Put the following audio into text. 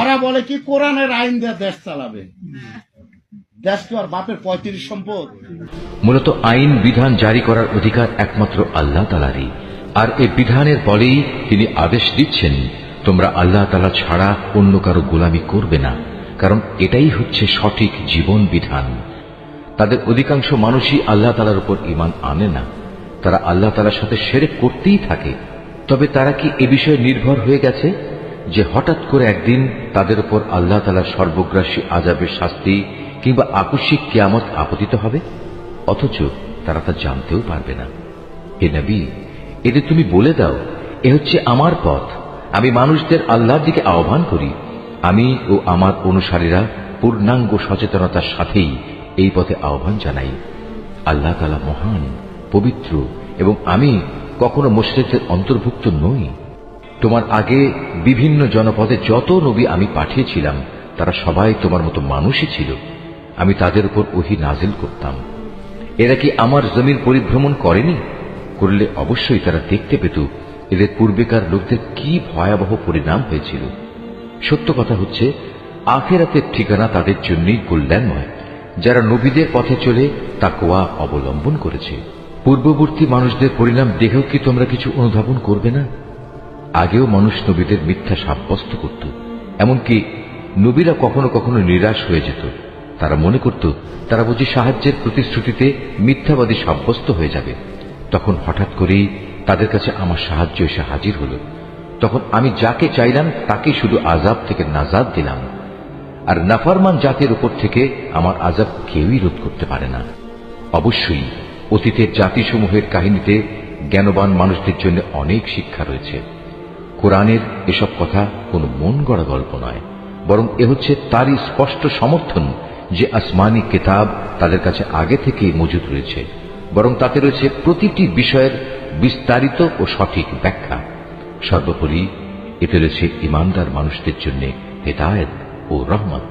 ওরা বলে কি কোরআনের আইন দিয়ে দেশ চালাবে। দেশ তো আর বাপের 35 সম্পদ। মূলত আইন বিধান জারি করার অধিকার একমাত্র আল্লাহ তাআলারই, আর এই বিধানের বলেই তিনি আদেশ দিচ্ছেন তোমরা আল্লাহ তাআলা ছাড়া অন্য কারো গোলামি করবে না, কারণ এটাই হচ্ছে সঠিক জীবন বিধান। তাদের অধিকাংশ মানুষই আল্লাহ তাআলার উপর ঈমান আনে না, তারা আল্লাহ তাআলার সাথে শিরক করতেই থাকে। তবে তারা কি এ বিষয়ে নির্ভর হয়ে গেছে যে হঠাৎ করে একদিন তাদের উপর আল্লাহ তাআলার সর্বগ্রাসী আযাবের শাস্তি কিংবা আকস্মিক কিয়ামত আপতিত হবে? অথচ তারা তা জানতেও পারবে না। হে নবী, এদের তুমি বলে দাও, এ হচ্ছে আমার পথ, আমি মানুষদের আল্লাহর দিকে আহ্বান করি। আমি ও আমার অনুসারীরা পূর্ণাঙ্গ সচেতনতার সাথেই এই পথে আহ্বান জানাই। আল্লাহ তাআলা মহান, পবিত্র, এবং আমি কখনো মুশরিকদের অন্তর্ভুক্ত নই। তোমার আগে বিভিন্ন জনপদে যত নবী আমি পাঠিয়েছিলাম তারা সবাই তোমার মতো মানুষই ছিল। আমি তাদের উপর ওহী নাজিল করতাম। এরা কি আমার জমিন পরিভ্রমণ করেনি? করলে অবশ্যই তারা দেখতে পেত এদের পূর্বেকার লোকদের কি ভয়াবহ পরিণাম হয়েছিল। সত্য কথা হচ্ছে, আখিরাতের ঠিকানা তাদের জন্যই কল্যাণময়, যারা নবীদের পথে চলে তাকওয়া অবলম্বন করেছে। পূর্ববর্তী মানুষদের পরিণাম দেখেও কি তোমরা কিছু অনুধাবন করবে না? আগেও মানুষ নবীদের মিথ্যা সাব্যস্ত করত, এমনকি নবীরা কখনো কখনো নিরাশ হয়ে যেত। তারা মনে করত তারা বুঝি সাহায্যের প্রতিশ্রুতিতে মিথ্যাবাদী সাব্যস্ত হয়ে যাবে। তখন হঠাৎ করেই তাদের কাছে আমার সাহায্য এসে হাজির হল। তখন আমি যাকে চাইলাম তাকে শুধু আযাব থেকে নাজাত দিলাম, আর নাফরমান জাতির উপর থেকে আমার আযাব কেউই রোধ করতে পারে না। অবশ্যই অতীতের জাতিসমূহের কাহিনীতে জ্ঞানবান মানুষদের জন্য অনেক শিক্ষা রয়েছে। কোরআনের এসব কথা কোনো মন গড়া গল্প নয়, বরং এ হচ্ছে তারই স্পষ্ট সমর্থন যে আসমানি কিতাব তাদের কাছে আগে থেকেই মজুদ রয়েছে, বরং তাতে রয়েছে প্রতিটি বিষয়ের বিস্তারিত ও সঠিক ব্যাখ্যা। সর্বোপরি এতে রয়েছে ঈমানদার মানুষদের জন্য হেদায়েত ও রহমত।